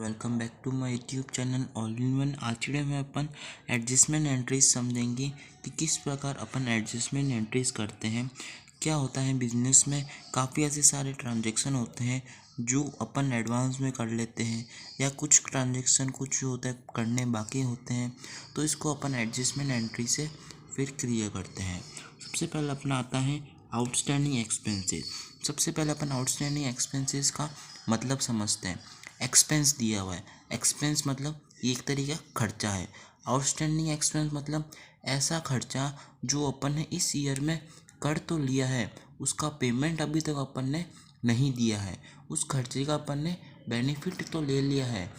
Welcome back to my YouTube channel all in one. आज के में अपन एडजस्टमेंट एंट्रीज समझेंगे कि किस प्रकार अपन एडजस्टमेंट एंट्रीज करते हैं। क्या होता है बिजनेस में काफ़ी ऐसे सारे ट्रांजैक्शन होते हैं जो अपन एडवांस में कर लेते हैं, या कुछ ट्रांजैक्शन कुछ जो होता है करने बाकी होते हैं, तो इसको अपन एडजस्टमेंट एंट्री से फिर क्लियर करते हैं। सबसे पहले अपना आता है आउटस्टैंडिंग एक्सपेंसेस। सबसे पहले अपन आउटस्टैंडिंग एक्सपेंसेस का मतलब समझते हैं। एक्सपेंस दिया हुआ है, एक्सपेंस मतलब ये एक तरीके का खर्चा है। आउटस्टैंडिंग एक्सपेंस मतलब ऐसा खर्चा जो अपन ने इस ईयर में कर तो लिया है, उसका पेमेंट अभी तक अपन ने नहीं दिया है। उस खर्चे का अपन ने बेनिफिट तो ले लिया है,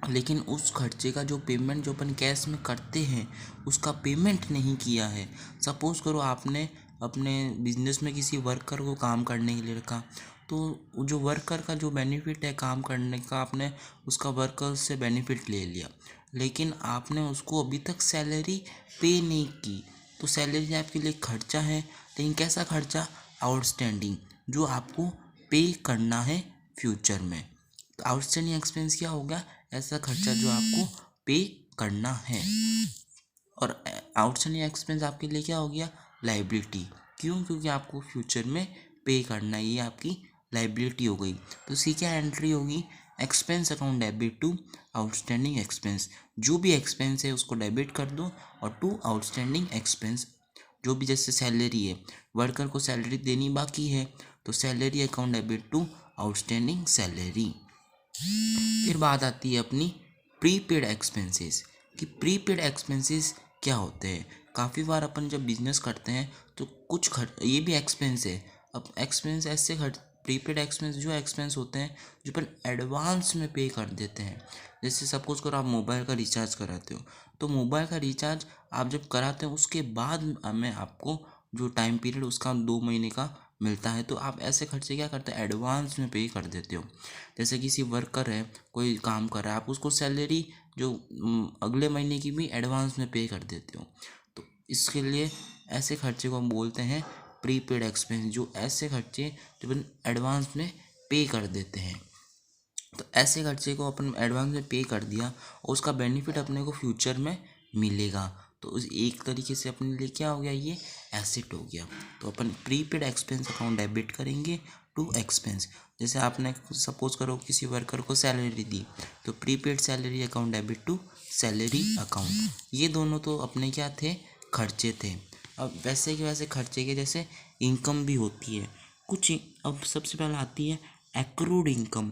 लेकिन उस खर्चे का जो पेमेंट जो अपन कैश में करते हैं उसका पेमेंट नहीं किया है। सपोज़ करो आपने अपने बिजनेस में किसी वर्कर को काम करने के लिए रखा, तो जो वर्कर का जो बेनिफिट है काम करने का, आपने उसका वर्कर से बेनिफिट ले लिया, लेकिन आपने उसको अभी तक सैलरी पे नहीं की। तो सैलरी आपके लिए खर्चा है, लेकिन कैसा खर्चा? आउटस्टैंडिंग, जो आपको पे करना है फ्यूचर में। तो आउटस्टैंडिंग एक्सपेंस क्या होगा? ऐसा खर्चा जो आपको पे करना है। और आउटस्टैंडिंग एक्सपेंस आपके लिए क्या हो गया? लाइबिलिटी। क्यों? क्योंकि आपको फ्यूचर में पे करना है, ये आपकी लाइबिलिटी हो गई। तो इसकी क्या एंट्री होगी? Expense account debit to outstanding expense. जो भी एक्सपेंस है उसको डेबिट कर दो और टू आउटस्टैंडिंग एक्सपेंस। जो भी जैसे सैलरी है, वर्कर को सैलरी देनी बाकी है, तो salary account debit to outstanding salary. फिर बात आती है अपनी प्रीपेड एक्सपेंसेस कि प्रीपेड एक्सपेंसेस क्या होते हैं। काफ़ी बार अपन जब बिजनेस करते हैं तो कुछ ये भी एक्सपेंस है। अब एक्सपेंस ऐसे प्रीपेड एक्सपेंस जो एक्सपेंस होते हैं जो अपन एडवांस में पे कर देते हैं। जैसे सपोज करो आप मोबाइल का रिचार्ज कराते हो, तो मोबाइल का रिचार्ज आप जब कराते हो उसके बाद में आपको जो टाइम पीरियड उसका 2 महीने का मिलता है, तो आप ऐसे खर्चे क्या करते हैं? एडवांस में पे कर देते हो। जैसे किसी वर्कर है, कोई काम कर रहा है, आप उसको सैलरी जो अगले महीने की भी एडवांस में पे कर देते हो। तो इसके लिए ऐसे खर्चे को हम बोलते हैं प्रीपेड एक्सपेंस, जो ऐसे खर्चे जो अपन एडवांस में पे कर देते हैं। तो ऐसे खर्चे को अपन एडवांस में पे कर दिया और उसका बेनिफिट अपने को फ्यूचर में मिलेगा, तो उस एक तरीके से अपने लिए क्या हो गया? ये एसेट हो गया। तो अपन प्रीपेड एक्सपेंस अकाउंट डेबिट करेंगे टू एक्सपेंस। जैसे आपने सपोज करो किसी वर्कर को सैलरी दी, तो prepaid salary account debit to salary account. ये दोनों तो अपने क्या थे? खर्चे थे। अब वैसे के वैसे खर्चे के जैसे इनकम भी होती है कुछ। अब सबसे पहले आती है एक्रूड इनकम।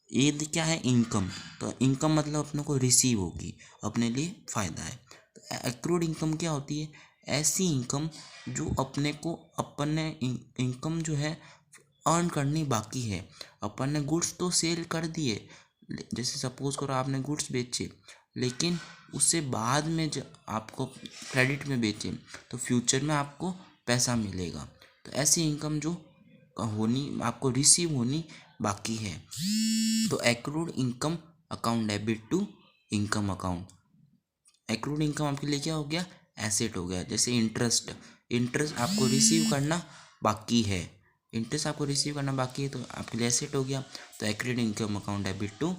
ये क्या है? इनकम। तो इनकम मतलब अपने को रिसीव होगी, अपने लिए फ़ायदा है। तो एक्रूड इनकम क्या होती है? ऐसी इनकम जो अपने को अपन ने इनकम जो है अर्न करनी बाकी है। अपन ने गुड्स तो सेल कर दिए, जैसे सपोज करो आपने गुड्स बेचे, लेकिन उससे बाद में जब आपको क्रेडिट में बेचे तो फ्यूचर में आपको पैसा मिलेगा। तो ऐसी इनकम जो होनी आपको रिसीव होनी बाकी है। तो accrued income account debit to income account. Accrued income आपके लिए क्या हो गया? एसेट हो गया। जैसे इंटरेस्ट, इंटरेस्ट आपको रिसीव करना बाकी है, इंटरेस्ट आपको रिसीव करना बाकी है, तो आपके लिए एसेट हो गया। तो accrued income account debit to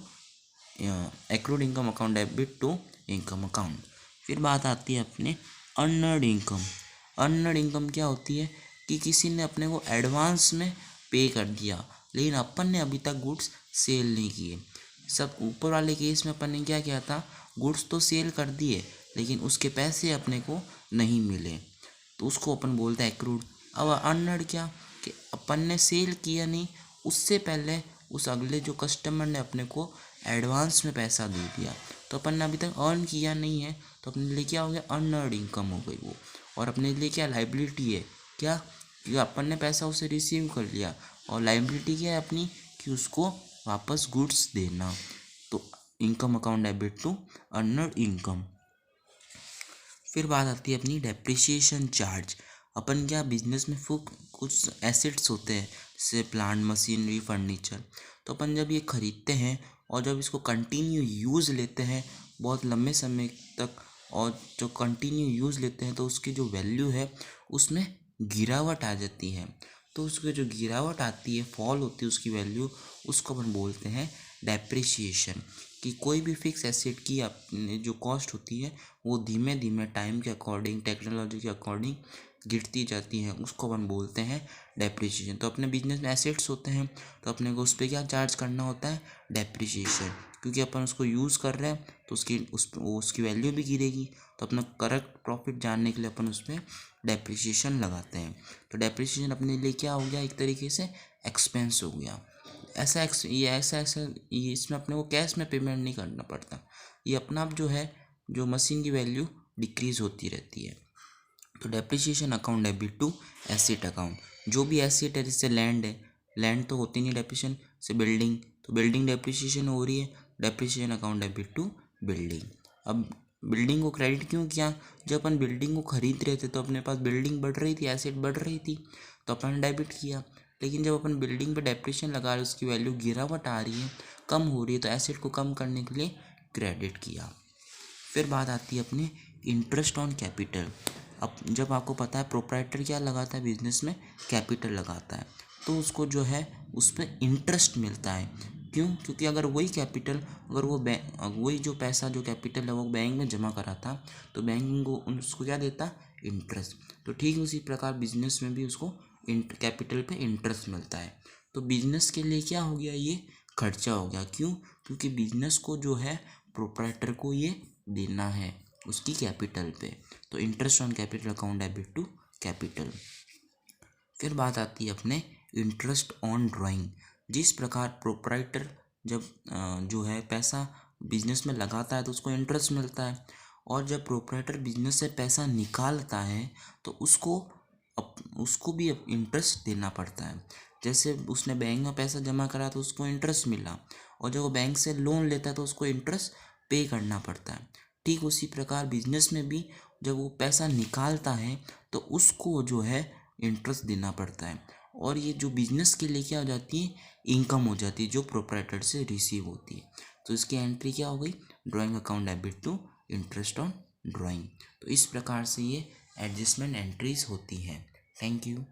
accrued income account debit to income account. फिर बात आती है अपने अर्नड इनकम। अर्नड इनकम क्या होती है कि किसी ने अपने को एडवांस में पे कर दिया, लेकिन अपन ने अभी तक गुड्स सेल नहीं किए। सब ऊपर वाले केस में अपन ने क्या किया था? गुड्स तो सेल कर दिए, लेकिन उसके पैसे अपने को नहीं मिले, तो उसको अपन बोलते हैं एक्रूड। अब अर्नड क्या कि अपन ने सेल किया नहीं, उससे पहले उस अगले जो कस्टमर ने अपने को एडवांस में पैसा दे दिया, तो अपन ने अभी तक अर्न किया नहीं है, तो अपने लिए क्या हो गया? अर्नड इनकम हो गई वो। और अपने लिए क्या? लाइबिलिटी है। क्या? कि अपन ने पैसा उसे रिसीव कर लिया, और लाइबिलिटी क्या है अपनी? कि उसको वापस गुड्स देना। तो income account debit to earned income. फिर बात आती है अपनी डेप्रिसिएशन चार्ज। अपन क्या बिजनेस में कुछ एसेट्स होते हैं, जैसे प्लांट, मशीनरी, फर्नीचर, तो अपन जब ये खरीदते हैं और जब इसको कंटिन्यू यूज़ लेते हैं बहुत लंबे समय तक, और जो कंटिन्यू यूज़ लेते हैं तो उसकी जो वैल्यू है उसमें गिरावट आ जाती है। तो उसकी जो गिरावट आती है, फॉल होती है उसकी वैल्यू, उसको अपन बोलते हैं डेप्रिसिएशन, कि कोई भी फिक्स एसेट की अपने जो कॉस्ट होती है वो धीमे धीमे टाइम के अकॉर्डिंग, टेक्नोलॉजी के अकॉर्डिंग गिरती जाती है, उसको अपन बोलते हैं डेप्रिसिएशन। तो अपने बिजनेस में एसेट्स होते हैं तो अपने को उस पर क्या चार्ज करना होता है, डेप्रिसिएशन, क्योंकि अपन उसको यूज़ कर रहे हैं तो उसकी वैल्यू भी गिरेगी। तो अपना करेक्ट प्रॉफिट जानने के लिए अपन उस पर डेप्रिसिएशन लगाते हैं। तो डेप्रिसिएशन अपने लिए क्या हो गया, एक तरीके से एक्सपेंस हो गया। ये इसमें अपने को कैश में पेमेंट नहीं करना पड़ता, ये अपना आप जो है जो मशीन की वैल्यू डिक्रीज होती रहती है। तो depreciation account debit to asset account, जो भी एसेट है, जैसे लैंड है, लैंड तो होती नहीं डेप्रिसिएशन से, बिल्डिंग, तो बिल्डिंग डेप्रिसिएशन हो रही है, depreciation account debit to building. अब बिल्डिंग को क्रेडिट क्यों किया, जब अपन बिल्डिंग को खरीद रहे थे तो अपने पास बिल्डिंग बढ़ रही थी, एसेट बढ़ रही थी, तो अपन ने डेबिट किया। लेकिन जब अपन बिल्डिंग पे डेप्रिसिएशन लगा रहे, उसकी वैल्यू गिरावट आ रही है, कम हो रही है, तो एसेट को कम करने के लिए क्रेडिट किया। फिर बात आती है अपने इंटरेस्ट ऑन कैपिटल। अब जब आपको पता है प्रोप्राइटर क्या लगाता है बिजनेस में, कैपिटल लगाता है, तो उसको जो है उस पर इंटरेस्ट मिलता है। क्यों, क्योंकि अगर वही कैपिटल, अगर वही जो पैसा जो कैपिटल है वो बैंक में जमा कराता तो बैंक को उसको क्या देता, इंटरेस्ट। तो ठीक उसी प्रकार बिजनेस में भी उसको कैपिटल पे इंटरेस्ट मिलता है। तो बिजनेस के लिए क्या हो गया, ये खर्चा हो गया। क्यों, क्योंकि बिजनेस को जो है प्रोप्राइटर को ये देना है उसकी कैपिटल पे। तो interest on capital account debit to capital. फिर बात आती है अपने इंटरेस्ट ऑन ड्राइंग। जिस प्रकार प्रोप्राइटर जब जो है पैसा बिजनेस में लगाता है तो उसको इंटरेस्ट मिलता है, और जब प्रोप्राइटर बिजनेस से पैसा निकालता है तो उसको भी इंटरेस्ट देना पड़ता है। जैसे उसने बैंक में पैसा जमा करा तो उसको इंटरेस्ट मिला, और जब वो बैंक से लोन लेता है तो उसको इंटरेस्ट पे करना पड़ता है। ठीक उसी प्रकार बिजनेस में भी जब वो पैसा निकालता है तो उसको जो है इंटरेस्ट देना पड़ता है, और ये जो बिजनेस के लिए क्या हो जाती है, इनकम हो जाती है जो प्रोप्राइटर से रिसीव होती है। तो इसकी एंट्री क्या हो गई, drawing account debit to interest on drawing. तो इस प्रकार से ये एडजस्टमेंट एंट्रीज होती हैं। Thank you.